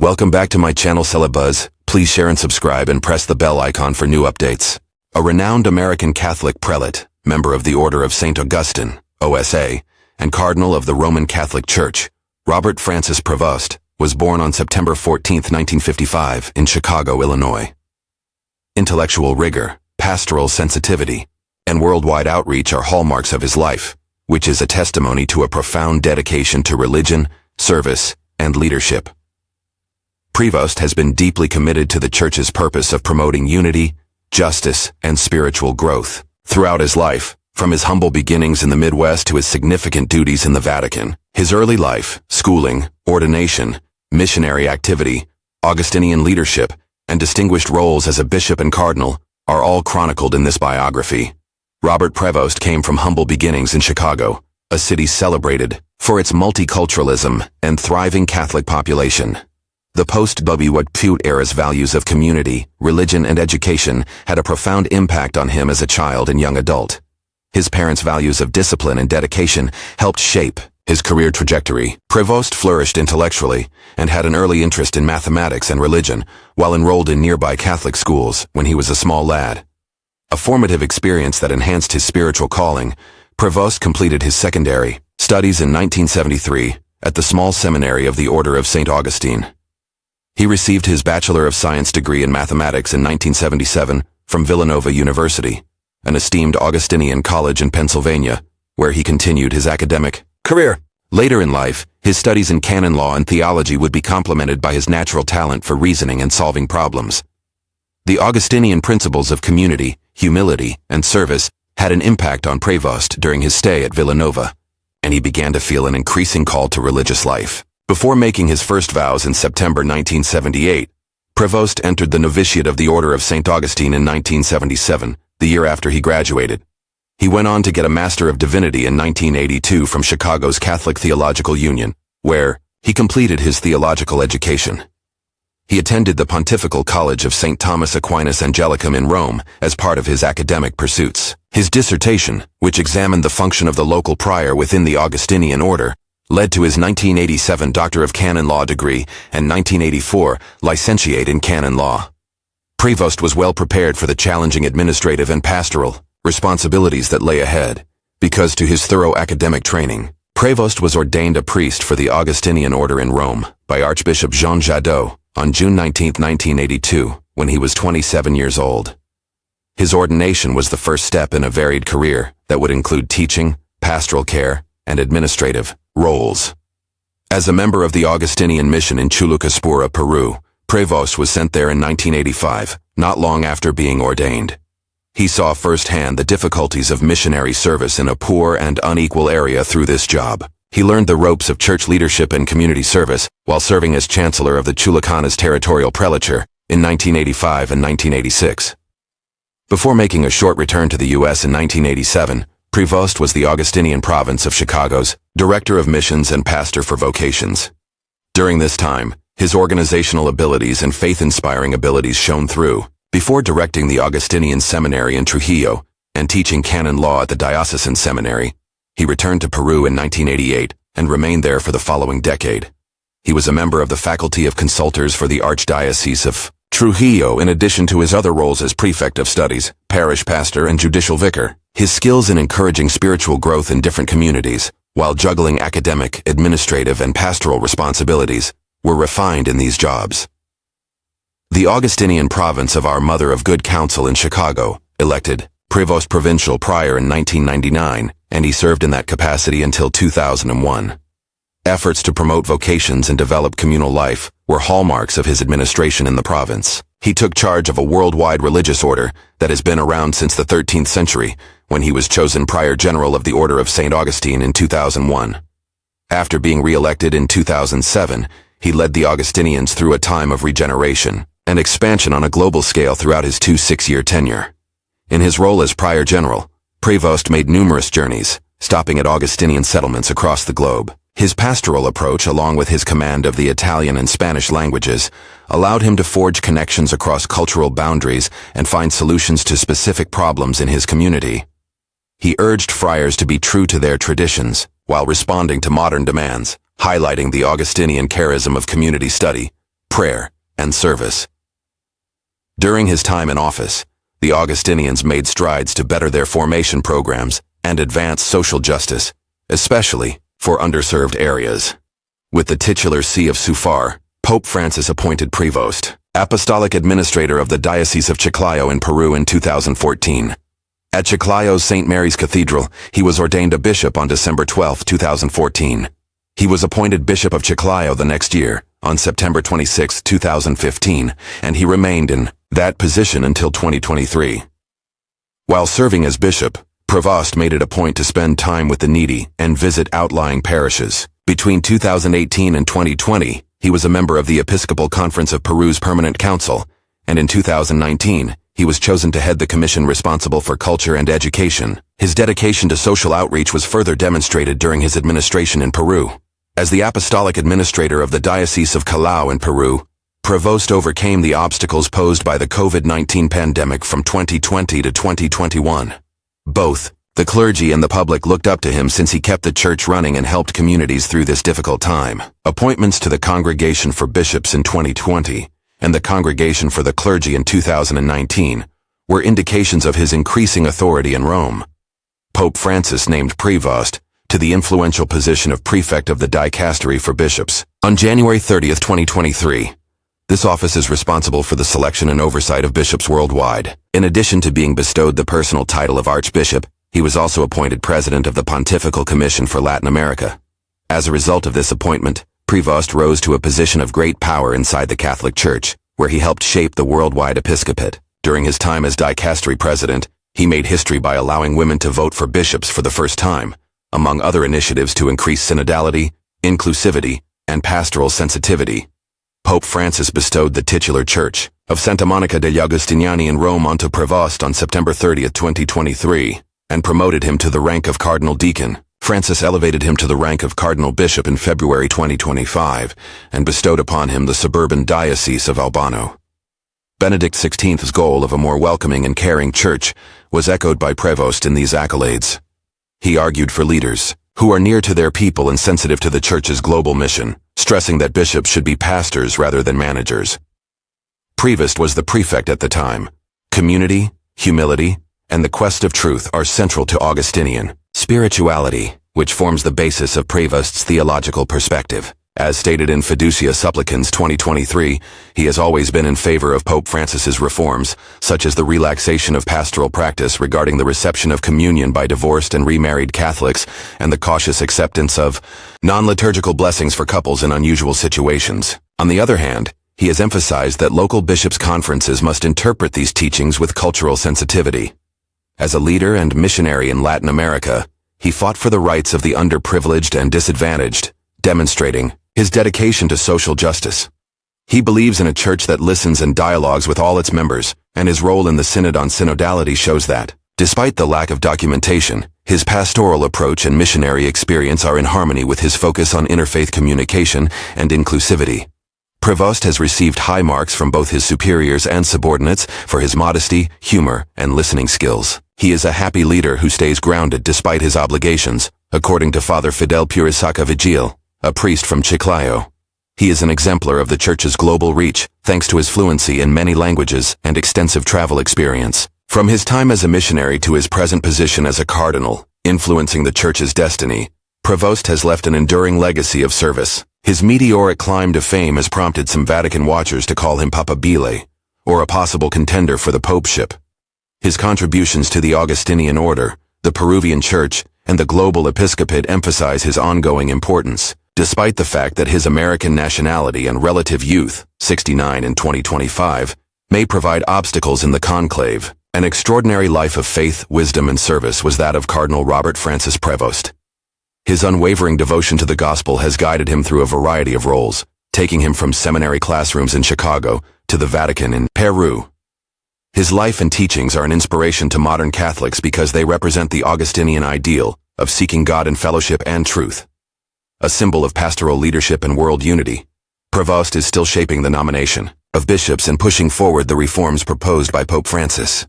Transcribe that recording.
Welcome back to my channel Celebuzz. Please share and subscribe and press the bell icon for new updates. A renowned American Catholic prelate, member of the Order of St. Augustine, OSA, and Cardinal of the Roman Catholic Church, Robert Francis Prevost, was born on September 14, 1955, in Chicago, Illinois. Intellectual rigor, pastoral sensitivity, and worldwide outreach are hallmarks of his life, which is a testimony to a profound dedication to religion, service, and leadership. Prevost has been deeply committed to the Church's purpose of promoting unity, justice, and spiritual growth. Throughout his life, from his humble beginnings in the Midwest to his significant duties in the Vatican, his early life, schooling, ordination, missionary activity, Augustinian leadership, and distinguished roles as a bishop and cardinal are all chronicled in this biography. Robert Prevost came from humble beginnings in Chicago, a city celebrated for its multiculturalism and thriving Catholic population. The post-World War II era's values of community, religion, and education had a profound impact on him as a child and young adult. His parents' values of discipline and dedication helped shape his career trajectory. Prevost flourished intellectually and had an early interest in mathematics and religion while enrolled in nearby Catholic schools when he was a small lad. A formative experience that enhanced his spiritual calling, Prevost completed his secondary studies in 1973 at the small seminary of the Order of St. Augustine. He received his Bachelor of Science degree in mathematics in 1977 from Villanova University, an esteemed Augustinian college in Pennsylvania, where he continued his academic career. Later in life, his studies in canon law and theology would be complemented by his natural talent for reasoning and solving problems. The Augustinian principles of community, humility, and service had an impact on Prevost during his stay at Villanova, and he began to feel an increasing call to religious life. Before making his first vows in September 1978, Prevost entered the novitiate of the Order of St. Augustine in 1977, the year after he graduated. He went on to get a Master of Divinity in 1982 from Chicago's Catholic Theological Union, where he completed his theological education. He attended the Pontifical College of St. Thomas Aquinas Angelicum in Rome as part of his academic pursuits. His dissertation, which examined the function of the local prior within the Augustinian order, led to his 1987 Doctor of Canon Law degree and 1984 Licentiate in Canon Law. Prevost was well prepared for the challenging administrative and pastoral responsibilities that lay ahead, because to his thorough academic training, Prevost was ordained a priest for the Augustinian order in Rome by Archbishop Jean Jadot on June 19, 1982, when he was 27 years old. His ordination was the first step in a varied career that would include teaching, pastoral care, and administrative roles. As a member of the Augustinian mission in Chulucaspura, Peru, Prevost was sent there in 1985, not long after being ordained. He saw firsthand the difficulties of missionary service in a poor and unequal area through this job. He learned the ropes of church leadership and community service while serving as Chancellor of the Chulucanas Territorial Prelature in 1985 and 1986. Before making a short return to the U.S. in 1987, Prevost was the Augustinian province of Chicago's Director of Missions and Pastor for Vocations. During this time, his organizational abilities and faith-inspiring abilities shone through. Before directing the Augustinian Seminary in Trujillo and teaching canon law at the Diocesan Seminary, he returned to Peru in 1988 and remained there for the following decade. He was a member of the Faculty of Consultors for the Archdiocese of Trujillo in addition to his other roles as Prefect of Studies, Parish Pastor, and Judicial Vicar. His skills in encouraging spiritual growth in different communities, while juggling academic, administrative, and pastoral responsibilities, were refined in these jobs. The Augustinian province of Our Mother of Good Counsel in Chicago elected Prevost Provincial Prior in 1999, and he served in that capacity until 2001. Efforts to promote vocations and develop communal life were hallmarks of his administration in the province. He took charge of a worldwide religious order that has been around since the 13th century, when he was chosen Prior General of the Order of St. Augustine in 2001. After being re-elected in 2007, he led the Augustinians through a time of regeneration and expansion on a global scale throughout his 6-year tenure. In his role as Prior General, Prevost made numerous journeys, stopping at Augustinian settlements across the globe. His pastoral approach, along with his command of the Italian and Spanish languages, allowed him to forge connections across cultural boundaries and find solutions to specific problems in his community. He urged friars to be true to their traditions while responding to modern demands, highlighting the Augustinian charism of community study, prayer, and service. During his time in office, the Augustinians made strides to better their formation programs and advance social justice, especially for underserved areas. With the titular See of Sufar, Pope Francis appointed Prevost, Apostolic Administrator of the Diocese of Chiclayo in Peru in 2014. At Chiclayo's St. Mary's Cathedral, he was ordained a bishop on December 12, 2014. He was appointed Bishop of Chiclayo the next year, on September 26, 2015, and he remained in that position until 2023. While serving as bishop, Prevost made it a point to spend time with the needy and visit outlying parishes. Between 2018 and 2020, he was a member of the Episcopal Conference of Peru's Permanent Council, and in 2019, he was chosen to head the commission responsible for culture and education. His dedication to social outreach was further demonstrated during his administration in Peru. As the Apostolic Administrator of the Diocese of Callao in Peru, Prevost overcame the obstacles posed by the COVID-19 pandemic from 2020 to 2021. Both the clergy and the public looked up to him since he kept the church running and helped communities through this difficult time. Appointments to the Congregation for Bishops in 2020 and the Congregation for the Clergy in 2019 were indications of his increasing authority in Rome. Pope Francis named Prevost to the influential position of Prefect of the Dicastery for Bishops on January 30, 2023. This office is responsible for the selection and oversight of bishops worldwide. In addition to being bestowed the personal title of Archbishop, he was also appointed President of the Pontifical Commission for Latin America. As a result of this appointment, Prevost rose to a position of great power inside the Catholic Church, where he helped shape the worldwide episcopate. During his time as Dicastery President, he made history by allowing women to vote for bishops for the first time, among other initiatives to increase synodality, inclusivity, and pastoral sensitivity. Pope Francis bestowed the titular Church of Santa Monica degli Agostiniani in Rome onto Prevost on September 30, 2023, and promoted him to the rank of Cardinal Deacon. Francis elevated him to the rank of Cardinal Bishop in February 2025, and bestowed upon him the suburban Diocese of Albano. Benedict XVI's goal of a more welcoming and caring church was echoed by Prevost in these accolades. He argued for leaders who are near to their people and sensitive to the Church's global mission, stressing that bishops should be pastors rather than managers. Prevost was the prefect at the time. Community, humility, and the quest of truth are central to Augustinian spirituality, which forms the basis of Prevost's theological perspective. As stated in Fiducia Supplicans 2023, he has always been in favor of Pope Francis's reforms, such as the relaxation of pastoral practice regarding the reception of communion by divorced and remarried Catholics, and the cautious acceptance of non-liturgical blessings for couples in unusual situations. On the other hand, he has emphasized that local bishops' conferences must interpret these teachings with cultural sensitivity. As a leader and missionary in Latin America, he fought for the rights of the underprivileged and disadvantaged, demonstrating his dedication to social justice. He believes in a church that listens and dialogues with all its members, and his role in the Synod on Synodality shows that, despite the lack of documentation, his pastoral approach and missionary experience are in harmony with his focus on interfaith communication and inclusivity. Prevost has received high marks from both his superiors and subordinates for his modesty, humor, and listening skills. He is a happy leader who stays grounded despite his obligations, according to Father Fidel Purisaca Vigil, a priest from Chiclayo. He is an exemplar of the Church's global reach, thanks to his fluency in many languages and extensive travel experience. From his time as a missionary to his present position as a cardinal, influencing the Church's destiny, Prevost has left an enduring legacy of service. His meteoric climb to fame has prompted some Vatican watchers to call him Papabile, or a possible contender for the popeship. His contributions to the Augustinian order, the Peruvian Church, and the global episcopate emphasize his ongoing importance. Despite the fact that his American nationality and relative youth, 69 and 2025, may provide obstacles in the conclave, an extraordinary life of faith, wisdom, and service was that of Cardinal Robert Francis Prevost. His unwavering devotion to the gospel has guided him through a variety of roles, taking him from seminary classrooms in Chicago to the Vatican in Peru. His life and teachings are an inspiration to modern Catholics because they represent the Augustinian ideal of seeking God in fellowship and truth. A symbol of pastoral leadership and world unity, Prevost is still shaping the nomination of bishops and pushing forward the reforms proposed by Pope Francis.